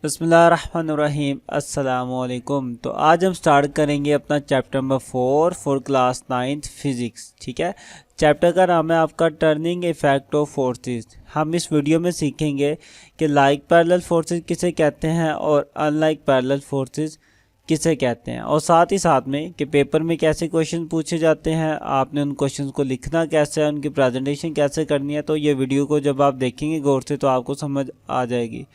बिस्मिल्लाहिर्रहमानिर्रहीम अस्सलामुअलैकुम। तो आज हम स्टार्ट करेंगे अपना chapter number 4 for class 9th physics. ठीक है, चैप्टर का नाम है आपका टर्निंग इफेक्ट ऑफ फोर्सेस। हम इस वीडियो में सीखेंगे कि लाइक पैरेलल फोर्सेस किसे कहते हैं और अनलाइक पैरेलल फोर्सेस किसे कहते हैं, और साथ ही साथ में कि पेपर में कैसे क्वेश्चन पूछे जाते हैं, आपने उन क्वेश्चन को लिखना कैसे है, उनकी प्रेजेंटेशन कैसे करनी है। तो ये वीडियो को जब आप देखेंगे गौर से तो आपको समझ आ जाएगी।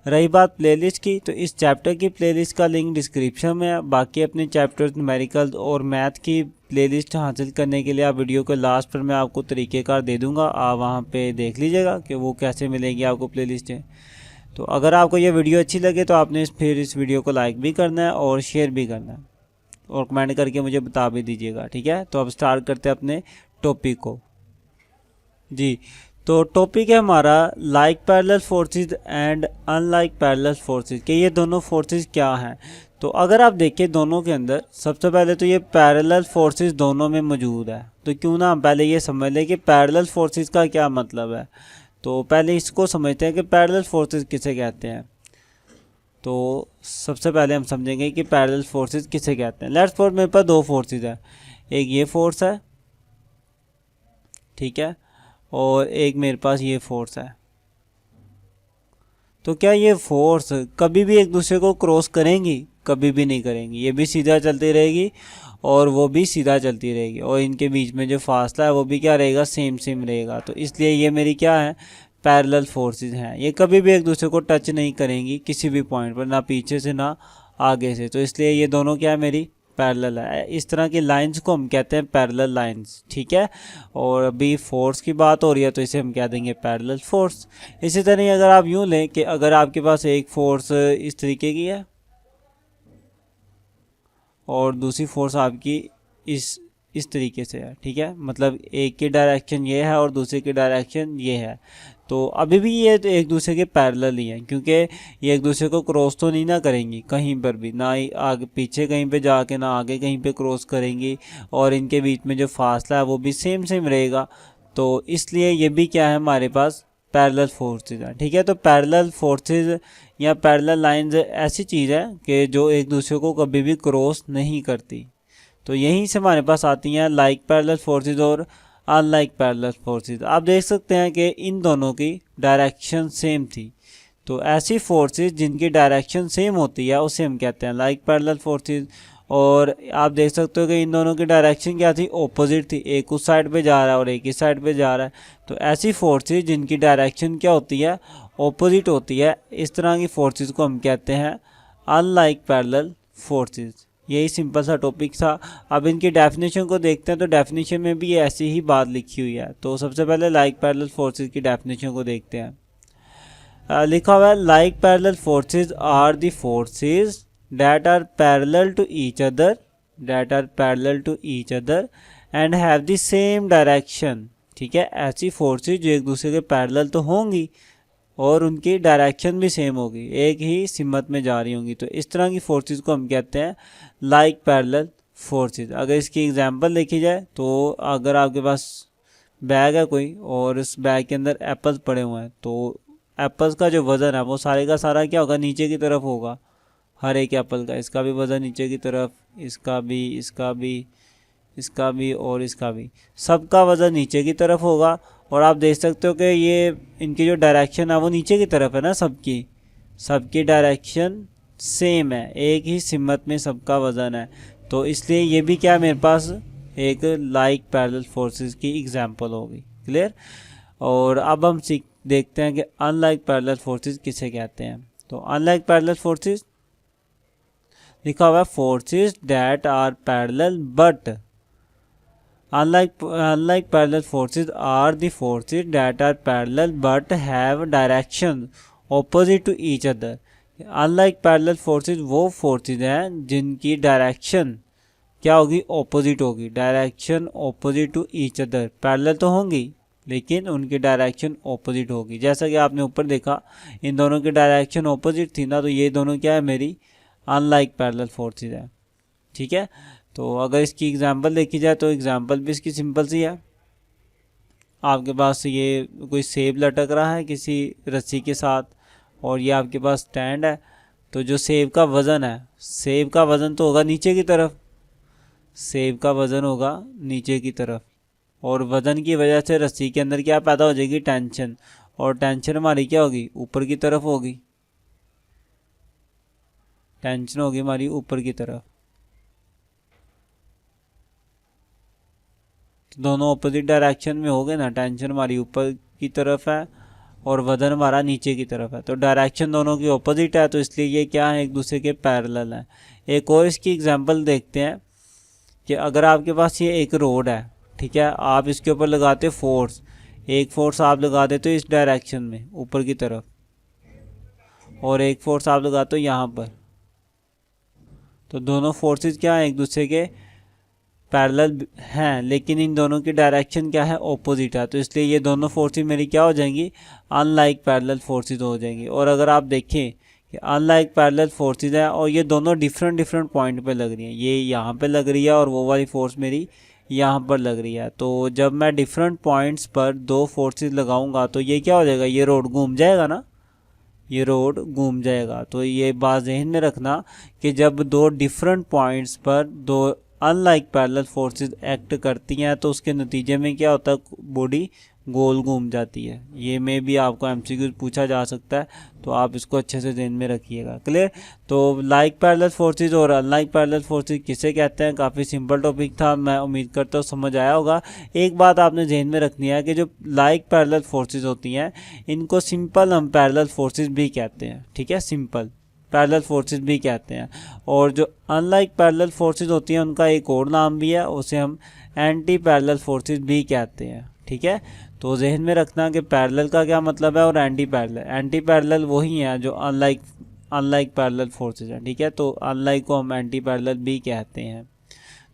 रही बात प्लेलिस्ट की, तो इस चैप्टर की प्लेलिस्ट का लिंक डिस्क्रिप्शन में है। बाकी अपने चैप्टर्स न्यूमेरिकल और मैथ की प्लेलिस्ट हासिल करने के लिए आप वीडियो के लास्ट पर मैं आपको तरीक़ेकार दे दूंगा, आप वहां पे देख लीजिएगा कि वो कैसे मिलेगी आपको प्लेलिस्टें। तो अगर आपको ये वीडियो अच्छी लगे तो आपने फिर इस वीडियो को लाइक भी करना है और शेयर भी करना है और कमेंट करके मुझे बता भी दीजिएगा। ठीक है, तो अब स्टार्ट करते हैं अपने टॉपिक को। जी, तो टॉपिक है हमारा like parallel forces and unlike parallel forces के ये दोनों फोर्सेस क्या हैं। तो अगर आप देखें दोनों के अंदर सबसे पहले तो ये पैरेलल फोर्सेस दोनों में मौजूद है। तो क्यों ना हम पहले ये समझ लें कि पैरेलल फोर्सेस का क्या मतलब है। तो पहले इसको समझते हैं कि पैरेलल फोर्सेस किसे कहते हैं। तो सबसे पहले हम समझेंगे कि पैरेलल फोर्सेस किसे कहते हैं। लेट्स सपोज मेरे पास दो फोर्सेस है, एक ये फोर्स है, ठीक है, और एक मेरे पास ये फोर्स है। तो क्या ये फोर्स कभी भी एक दूसरे को क्रॉस करेंगी? कभी भी नहीं करेंगी। ये भी सीधा चलती रहेगी और वो भी सीधा चलती रहेगी, और इनके बीच में जो फासला है वो भी क्या रहेगा, सेम सेम रहेगा। तो इसलिए ये मेरी क्या है, पैरेलल फोर्सेस हैं। ये कभी भी एक दूसरे को टच नहीं करेंगी किसी भी पॉइंट पर, ना पीछे से ना आगे से। तो इसलिए ये दोनों क्या है, मेरी पैरेलल है। इस तरह की लाइंस को हम कहते हैं पैरेलल लाइंस। ठीक है, और अभी फोर्स की बात हो रही है तो इसे हम कह देंगे पैरेलल फोर्स। इसी तरह अगर आप यूं लें कि अगर आपके पास एक फोर्स इस तरीके की है और दूसरी फोर्स आपकी इस तरीके से है, ठीक है, मतलब एक की डायरेक्शन ये है और दूसरे की डायरेक्शन ये है, तो अभी भी ये तो एक दूसरे के पैरेलल ही हैं, क्योंकि ये एक दूसरे को क्रॉस तो नहीं ना करेंगी कहीं पर भी, ना ही आगे पीछे कहीं पे जाके, ना आगे कहीं पे क्रॉस करेंगी, और इनके बीच में जो फासला है वो भी सेम सेम रहेगा। तो इसलिए ये भी क्या है, हमारे पास पैरेलल फोर्सेज हैं। ठीक है, तो पैरेलल फोर्सेज या पैरेलल लाइंस ऐसी चीज़ है कि जो एक दूसरे को कभी भी क्रॉस नहीं करती। तो यहीं से हमारे पास आती हैं लाइक पैरेलल फोर्सेज और अनलाइक पैरेलल फोर्सेज। आप देख सकते हैं कि इन दोनों की डायरेक्शन सेम थी। तो ऐसी फोर्सेज जिनकी डायरेक्शन सेम होती है उसे हम कहते हैं लाइक पैरेलल फोर्सेज। और आप देख सकते हो कि इन दोनों की डायरेक्शन क्या थी, ऑपोजिट थी। एक उस साइड पे जा रहा है और एक इस साइड पे जा रहा है। तो ऐसी फोर्सेज जिनकी डायरेक्शन क्या होती है, ऑपोजिट होती है, इस तरह की फोर्सेज को हम कहते हैं अनलाइक पैरेलल फोर्सेज। यही सिंपल सा टॉपिक था। अब इनकी डेफिनेशन को देखते हैं। तो डेफिनेशन में भी ऐसी ही बात लिखी हुई है। तो सबसे पहले लाइक पैरेलल फोर्सेज की डेफिनेशन को देखते हैं। लिखा हुआ है like parallel forces are the forces that are parallel to each other and have the same direction। ठीक है, ऐसी फोर्सेज जो एक दूसरे के पैरेलल तो होंगी और उनकी डायरेक्शन भी सेम होगी, एक ही सिमत में जा रही होंगी। तो इस तरह की फोर्सेज को हम कहते हैं लाइक पैरेलल फोर्सेज। अगर इसकी एग्जांपल देखी जाए तो अगर आपके पास बैग है कोई और इस बैग के अंदर एप्पल्स पड़े हुए हैं, तो एप्पल्स का जो वज़न है वो सारे का सारा क्या होगा, नीचे की तरफ होगा। हर एक एप्पल का, इसका भी वज़न नीचे की तरफ, इसका भी, इसका भी, इसका भी और इसका भी, सबका वज़न नीचे की तरफ होगा। और आप देख सकते हो कि ये इनकी जो डायरेक्शन है वो नीचे की तरफ है ना, सबकी डायरेक्शन सेम है, एक ही सिमत में सबका वज़न है। तो इसलिए ये भी क्या मेरे पास एक लाइक पैरेलल फोर्सेस की एग्जांपल होगी। क्लियर। और अब हम देखते हैं कि अनलाइक पैरेलल फोर्सेस किसे कहते हैं। तो अनलाइक पैरेलल फोर्सेस लिखा हुआ है forces that are parallel but unlike parallel forces are the forces that are parallel but have direction opposite to each other। unlike parallel forces वो forces हैं जिनकी डायरेक्शन क्या होगी, ऑपोजिट होगी। Direction opposite to each other, parallel तो होंगी लेकिन उनकी डायरेक्शन ऑपोजिट होगी। जैसा कि आपने ऊपर देखा इन दोनों की डायरेक्शन ऑपोजिट थी ना, तो ये दोनों क्या है, मेरी अनलाइक पैरेलल फोर्सेज है। ठीक है, तो अगर इसकी एग्जांपल देखी जाए तो एग्जांपल भी इसकी सिंपल सी है। आपके पास ये कोई सेब लटक रहा है किसी रस्सी के साथ और ये आपके पास स्टैंड है। तो जो सेब का वज़न है, सेब का वज़न तो होगा नीचे की तरफ, सेब का वज़न होगा नीचे की तरफ, और वज़न की वजह से रस्सी के अंदर क्या पैदा हो जाएगी, टेंशन, और टेंशन हमारी क्या होगी, ऊपर की तरफ होगी, टेंशन होगी हमारी ऊपर की तरफ। तो दोनों ऑपोजिट डायरेक्शन में हो गए ना, टेंशन हमारी ऊपर की तरफ है और वजन हमारा नीचे की तरफ है, तो डायरेक्शन दोनों की ऑपोजिट है, तो इसलिए ये क्या है, एक दूसरे के पैरेलल है। एक और इसकी एग्जांपल देखते हैं कि अगर आपके पास ये एक रोड है, ठीक है, आप इसके ऊपर लगाते फोर्स, एक फोर्स आप लगा देते हो इस डायरेक्शन में ऊपर की तरफ, और एक फोर्स आप लगाते हो यहाँ पर, तो दोनों फोर्सेस क्या है, एक दूसरे के पैरेलल हैं, लेकिन इन दोनों की डायरेक्शन क्या है, ऑपोजिट है, तो इसलिए ये दोनों फोर्सेस मेरी क्या हो जाएंगी, अनलाइक पैरेलल फोर्सेस हो जाएंगी। और अगर आप देखें कि अनलाइक पैरेलल फोर्सेस है और ये दोनों डिफरेंट पॉइंट पे लग रही हैं, ये यहाँ पे लग रही है और वो वाली फोर्स मेरी यहाँ पर लग रही है, तो जब मैं डिफरेंट पॉइंट्स पर दो फोर्सेस लगाऊंगा तो ये क्या हो जाएगा, ये रोड घूम जाएगा ना, ये रोड घूम जाएगा। तो ये बात ज़हन में रखना कि जब दो डिफरेंट पॉइंट्स पर दो अनलाइक पैरेलल फोर्सेस एक्ट करती हैं तो उसके नतीजे में क्या होता है, बॉडी गोल घूम जाती है। ये में भी आपको एमसीक्यू पूछा जा सकता है, तो आप इसको अच्छे से ध्यान में रखिएगा। क्लियर। तो लाइक पैरेलल फोर्सेस और अनलाइक पैरेलल फोर्सेस किसे कहते हैं, काफ़ी सिंपल टॉपिक था, मैं उम्मीद करता हूँ समझ आया होगा। एक बात आपने ध्यान में रखनी है कि जो लाइक पैरेलल फोर्सेस होती हैं इनको सिंपल हम पैरेलल फोर्सेस भी कहते हैं, ठीक है, सिंपल पैरेलल फोर्सेस भी कहते हैं। और जो अनलाइक पैरेलल फोर्सेस होती हैं उनका एक और नाम भी है, उसे हम एंटी पैरेलल फोर्सेस भी कहते हैं, ठीक है। तो जहन में रखना कि पैरेलल का क्या मतलब है और एंटी पैरेलल वही है जो अनलाइक पैरेलल फोर्सेस हैं, ठीक है। तो अनलाइक को हम एंटी पैरेलल भी कहते हैं।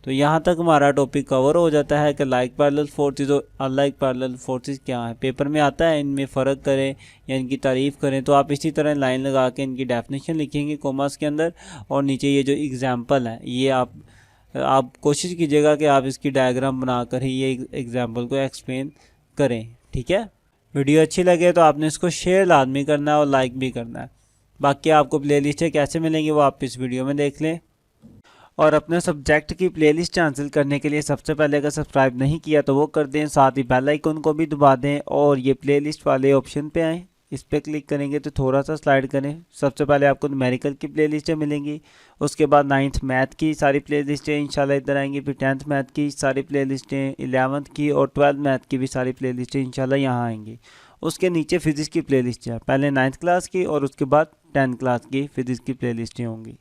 तो यहाँ तक हमारा टॉपिक कवर हो जाता है कि लाइक पैरेलल फोर्सेस और अनलाइक पैरेलल फोर्सेस क्या है। पेपर में आता है, इनमें फ़र्क करें या इनकी तारीफ़ करें, तो आप इसी तरह लाइन लगा के इनकी डेफिनेशन लिखेंगे कॉमर्स के अंदर, और नीचे ये जो एग्जांपल है ये आप कोशिश कीजिएगा कि आप इसकी डायग्राम बनाकर ही ये एग्जांपल को एक्सप्लेन करें, ठीक है। वीडियो अच्छी लगे तो आपने इसको शेयर लाजमी करना है और लाइक भी करना है। बाकी आपको प्लेलिस्टें कैसे मिलेंगी वो आप इस वीडियो में देख लें। और अपने सब्जेक्ट की प्लेलिस्ट हासिल करने के लिए सबसे पहले अगर सब्सक्राइब नहीं किया तो वो कर दें, साथ ही बेल आइकन को भी दबा दें और ये प्लेलिस्ट वाले ऑप्शन पे आएँ, इस पर क्लिक करेंगे तो थोड़ा सा स्लाइड करें। सबसे पहले आपको न्यूमेरिकल की प्लेलिस्टें मिलेंगी, उसके बाद 9th मैथ की सारी प्लेलिस्टें इंशाल्लाह इधर आएंगी, फिर 10th मैथ की सारी प्लेलिस्टें, 11th की और 12th मैथ की भी सारी प्लेलिस्टें इंशाल्लाह यहाँ आएंगी। उसके नीचे फिज़िक्स की प्लेलिस्ट है, पहले 9th क्लास की और उसके बाद 10th क्लास की फिज़िक्स की प्लेलिस्टें होंगी।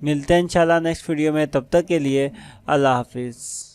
मिलते हैं इंशाल्लाह नेक्स्ट वीडियो में, तब तक के लिए अल्लाह हाफिज़।